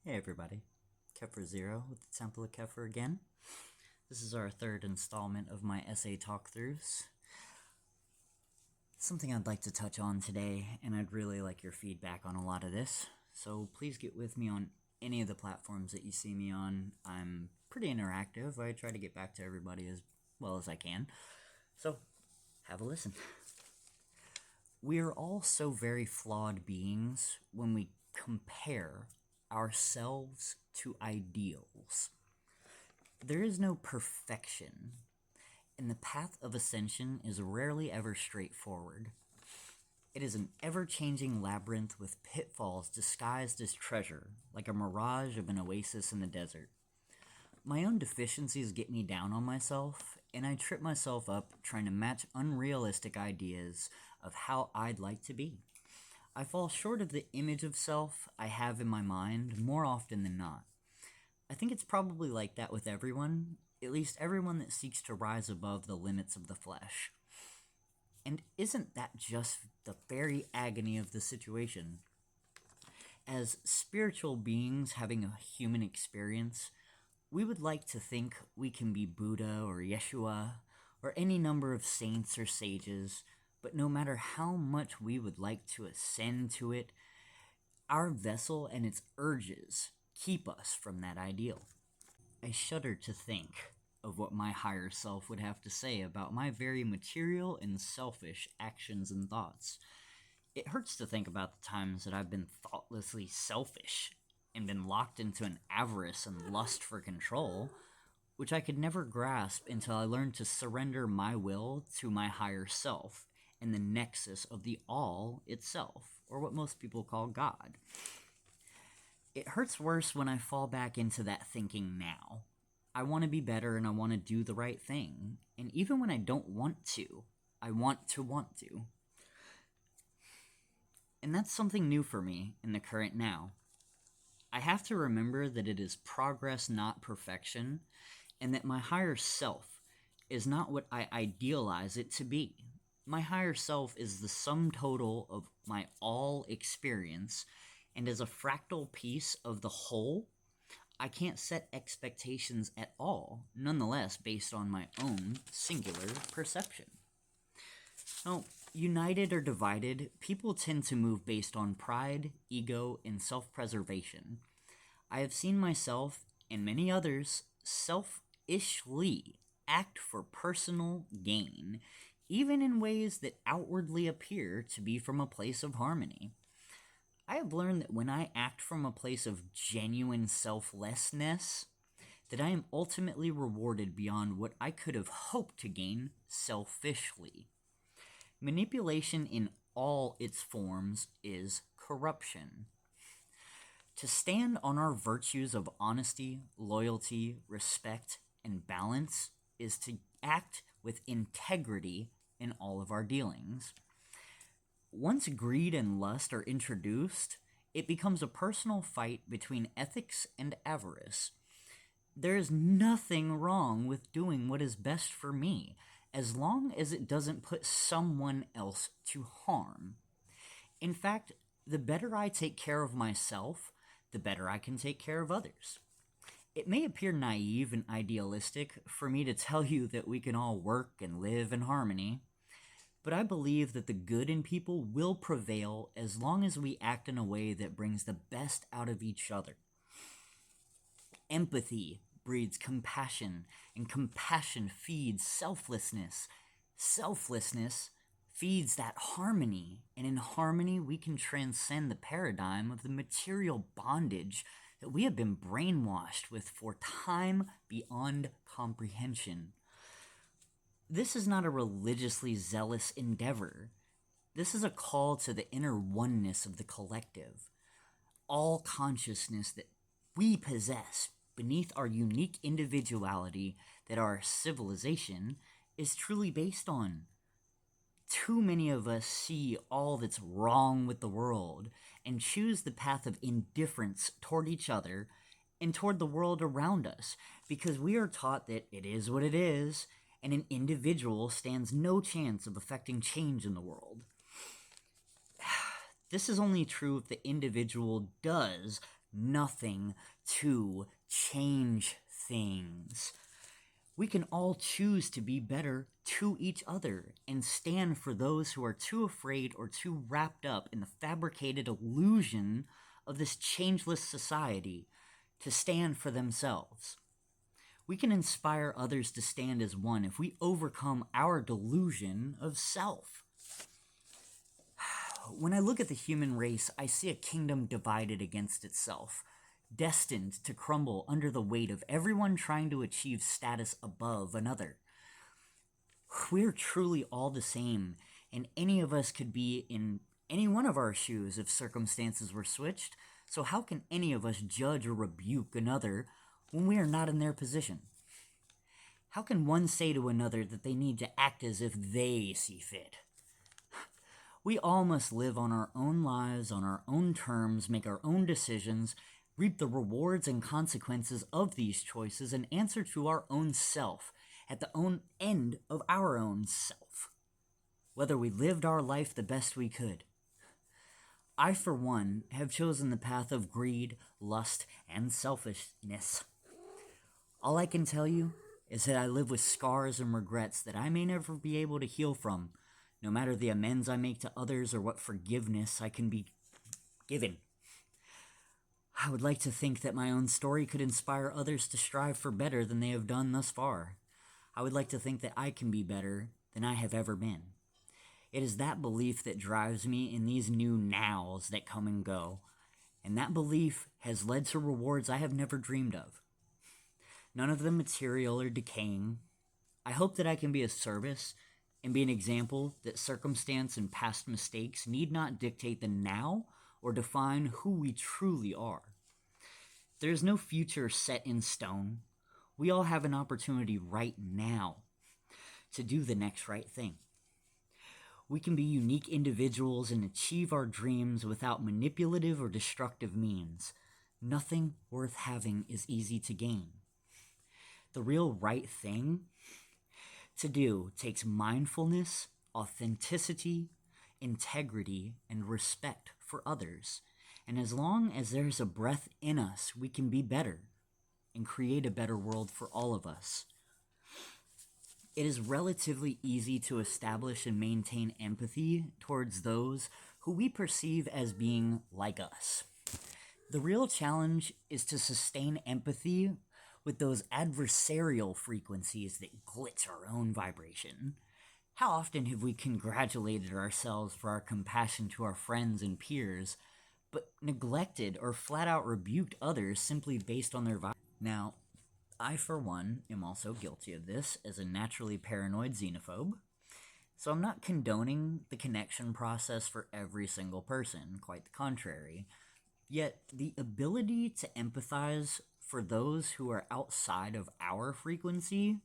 Hey everybody, Xeper Zero with the Temple of Xeper again. This is our third installment of my essay talkthroughs. Something I'd like to touch on today, and I'd really like your feedback on a lot of this. So please get with me on any of the platforms that you see me on. I'm pretty interactive. I try to get back to everybody as well as I can. So have a listen. We are all so very flawed beings when we compare ourselves to ideals. There is no perfection, and the path of ascension is rarely ever straightforward. It is an ever-changing labyrinth with pitfalls disguised as treasure, like a mirage of an oasis in the desert. My own deficiencies get me down on myself, and I trip myself up trying to match unrealistic ideas of how I'd like to be. I fall short of the image of self I have in my mind more often than not. I think it's probably like that with everyone, at least everyone that seeks to rise above the limits of the flesh. And isn't that just the very agony of the situation? As spiritual beings having a human experience, we would like to think we can be Buddha or Yeshua or any number of saints or sages, but no matter how much we would like to ascend to it, our vessel and its urges keep us from that ideal. I shudder to think of what my higher self would have to say about my very material and selfish actions and thoughts. It hurts to think about the times that I've been thoughtlessly selfish and been locked into an avarice and lust for control, which I could never grasp until I learned to surrender my will to my higher self and the nexus of the all itself, or what most people call God. It hurts worse when I fall back into that thinking now. I want to be better and I want to do the right thing. And even when I don't want to, I want to want to. And that's something new for me in the current now. I have to remember that it is progress, not perfection, and that my higher self is not what I idealize it to be. My higher self is the sum total of my all experience, and as a fractal piece of the whole, I can't set expectations at all, nonetheless based on my own singular perception. Now, united or divided, people tend to move based on pride, ego, and self-preservation. I have seen myself, and many others, selfishly act for personal gain, even in ways that outwardly appear to be from a place of harmony. I have learned that when I act from a place of genuine selflessness, that I am ultimately rewarded beyond what I could have hoped to gain selfishly. Manipulation in all its forms is corruption. To stand on our virtues of honesty, loyalty, respect, and balance is to act with integrity in all of our dealings. Once greed and lust are introduced, it becomes a personal fight between ethics and avarice. There is nothing wrong with doing what is best for me, as long as it doesn't put someone else to harm. In fact, the better I take care of myself, the better I can take care of others. It may appear naive and idealistic for me to tell you that we can all work and live in harmony, but I believe that the good in people will prevail as long as we act in a way that brings the best out of each other. Empathy breeds compassion, and compassion feeds selflessness. Selflessness feeds that harmony, and in harmony we can transcend the paradigm of the material bondage that we have been brainwashed with for time beyond comprehension. This is not a religiously zealous endeavor. This is a call to the inner oneness of the collective. All consciousness that we possess beneath our unique individuality that our civilization is truly based on. Too many of us see all that's wrong with the world and choose the path of indifference toward each other and toward the world around us because we are taught that it is what it is and an individual stands no chance of affecting change in the world. This is only true if the individual does nothing to change things. We can all choose to be better to each other and stand for those who are too afraid or too wrapped up in the fabricated illusion of this changeless society to stand for themselves. We can inspire others to stand as one if we overcome our delusion of self. When I look at the human race, I see a kingdom divided against itself, destined to crumble under the weight of everyone trying to achieve status above another. We're truly all the same, and any of us could be in any one of our shoes if circumstances were switched, so how can any of us judge or rebuke another when we are not in their position? How can one say to another that they need to act as if they see fit? We all must live on our own lives, on our own terms, make our own decisions, reap the rewards and consequences of these choices, and answer to our own self at the own end of our own self, whether we lived our life the best we could. I, for one, have chosen the path of greed, lust, and selfishness. All I can tell you is that I live with scars and regrets that I may never be able to heal from, no matter the amends I make to others or what forgiveness I can be given. I would like to think that my own story could inspire others to strive for better than they have done thus far. I would like to think that I can be better than I have ever been. It is that belief that drives me in these new nows that come and go, and that belief has led to rewards I have never dreamed of. None of them material or decaying. I hope that I can be of service and be an example that circumstance and past mistakes need not dictate the now or define who we truly are. There is no future set in stone. We all have an opportunity right now to do the next right thing. We can be unique individuals and achieve our dreams without manipulative or destructive means. Nothing worth having is easy to gain. The real right thing to do takes mindfulness, authenticity, integrity, and respect for others. And as long as there's a breath in us, we can be better and create a better world for all of us. It is relatively easy to establish and maintain empathy towards those who we perceive as being like us. The real challenge is to sustain empathy with those adversarial frequencies that glitch our own vibration. How often have we congratulated ourselves for our compassion to our friends and peers, but neglected or flat out rebuked others simply based on their vibe? Now, I, for one, am also guilty of this as a naturally paranoid xenophobe, so I'm not condoning the connection process for every single person, quite the contrary. Yet, the ability to empathize for those who are outside of our frequency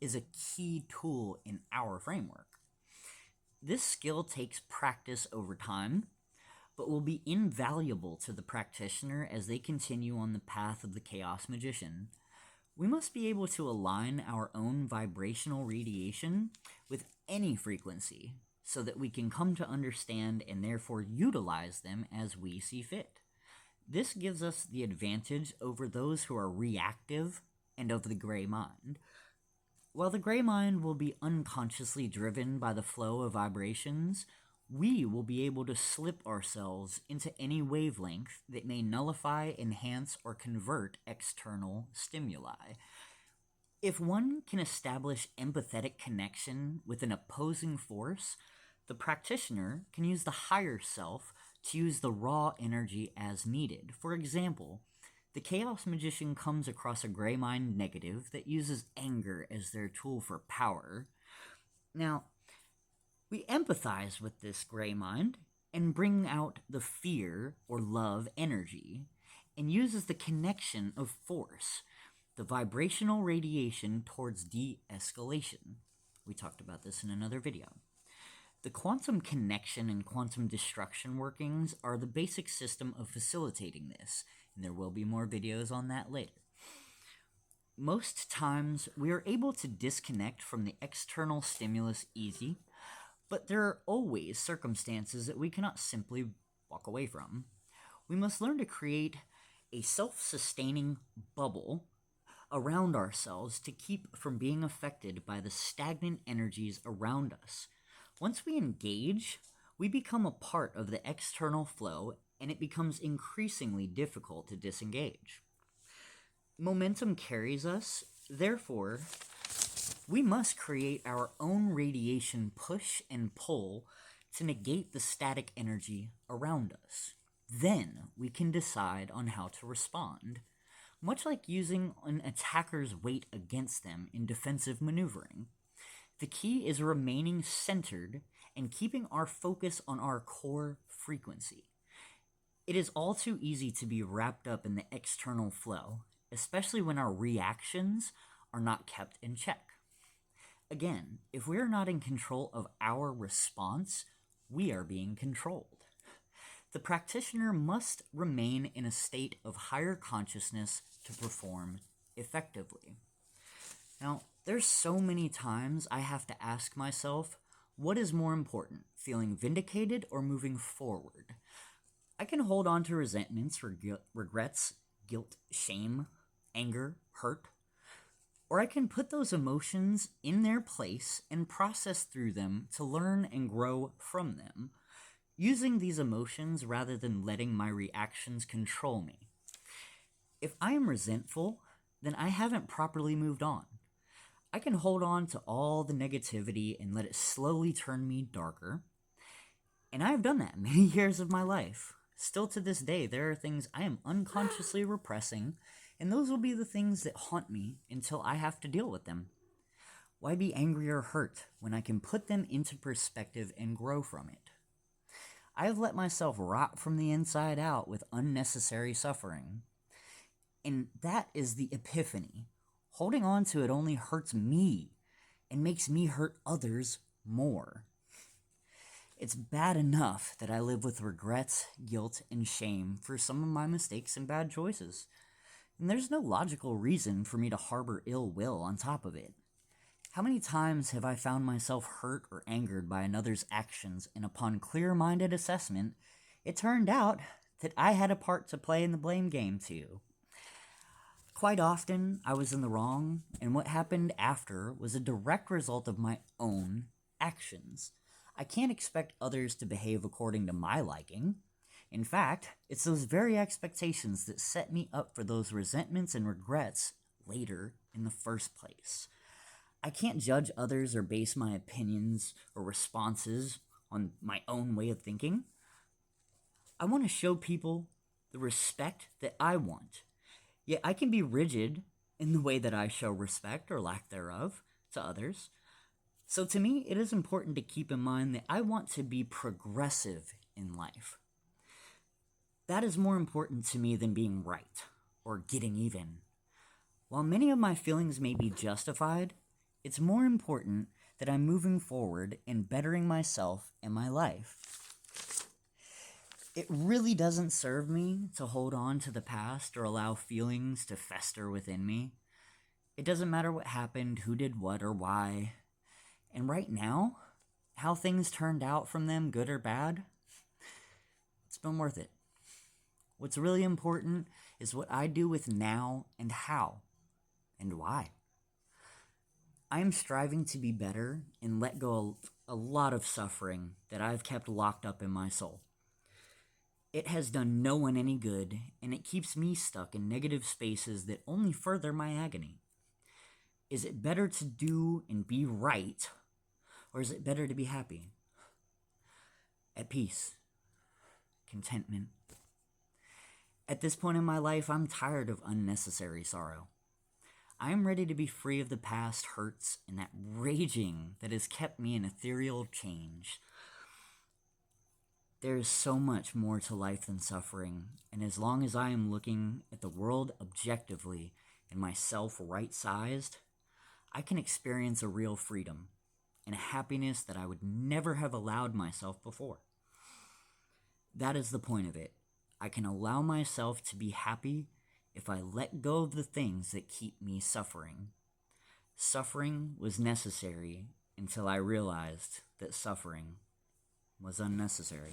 is a key tool in our framework. This skill takes practice over time, but will be invaluable to the practitioner as they continue on the path of the Chaos Magician. We must be able to align our own vibrational radiation with any frequency so that we can come to understand and therefore utilize them as we see fit. This gives us the advantage over those who are reactive and of the gray mind. While the gray mind will be unconsciously driven by the flow of vibrations, we will be able to slip ourselves into any wavelength that may nullify, enhance, or convert external stimuli. If one can establish empathetic connection with an opposing force, the practitioner can use the higher self to use the raw energy as needed. For example, the Chaos Magician comes across a gray mind negative that uses anger as their tool for power. Now, we empathize with this gray mind and bring out the fear or love energy and uses the connection of force, the vibrational radiation towards de-escalation. We talked about this in another video. The quantum connection and quantum destruction workings are the basic system of facilitating this, and there will be more videos on that later. Most times, we are able to disconnect from the external stimulus easy, but there are always circumstances that we cannot simply walk away from. We must learn to create a self-sustaining bubble around ourselves to keep from being affected by the stagnant energies around us. Once we engage, we become a part of the external flow, and it becomes increasingly difficult to disengage. Momentum carries us, therefore, we must create our own radiation push and pull to negate the static energy around us. Then we can decide on how to respond, much like using an attacker's weight against them in defensive maneuvering. The key is remaining centered and keeping our focus on our core frequency. It is all too easy to be wrapped up in the external flow, especially when our reactions are not kept in check. Again, if we are not in control of our response, we are being controlled. The practitioner must remain in a state of higher consciousness to perform effectively. Now, there's so many times I have to ask myself, what is more important, feeling vindicated or moving forward? I can hold on to resentments, regrets, guilt, shame, anger, hurt, or I can put those emotions in their place and process through them to learn and grow from them, using these emotions rather than letting my reactions control me. If I am resentful, then I haven't properly moved on. I can hold on to all the negativity and let it slowly turn me darker. And I have done that many years of my life. Still to this day, there are things I am unconsciously repressing, and those will be the things that haunt me until I have to deal with them. Why be angry or hurt when I can put them into perspective and grow from it? I have let myself rot from the inside out with unnecessary suffering. And that is the epiphany. Holding on to it only hurts me and makes me hurt others more. It's bad enough that I live with regrets, guilt, and shame for some of my mistakes and bad choices. And there's no logical reason for me to harbor ill will on top of it. How many times have I found myself hurt or angered by another's actions, and upon clear-minded assessment, it turned out that I had a part to play in the blame game too. Quite often, I was in the wrong, and what happened after was a direct result of my own actions. I can't expect others to behave according to my liking. In fact, it's those very expectations that set me up for those resentments and regrets later in the first place. I can't judge others or base my opinions or responses on my own way of thinking. I want to show people the respect that I want. Yet I can be rigid in the way that I show respect or lack thereof to others. So to me, it is important to keep in mind that I want to be progressive in life. That is more important to me than being right or getting even. While many of my feelings may be justified, it's more important that I'm moving forward and bettering myself and my life. It really doesn't serve me to hold on to the past or allow feelings to fester within me. It doesn't matter what happened, who did what, or why. And right now, how things turned out from them, good or bad, it's been worth it. What's really important is what I do with now and how and why. I am striving to be better and let go of a lot of suffering that I've kept locked up in my soul. It has done no one any good, and it keeps me stuck in negative spaces that only further my agony. Is it better to do and be right, or is it better to be happy? At peace, contentment. At this point in my life, I'm tired of unnecessary sorrow. I am ready to be free of the past hurts and that raging that has kept me in ethereal change. There is so much more to life than suffering, and as long as I am looking at the world objectively and myself right-sized, I can experience a real freedom and a happiness that I would never have allowed myself before. That is the point of it. I can allow myself to be happy if I let go of the things that keep me suffering. Suffering was necessary until I realized that suffering was unnecessary.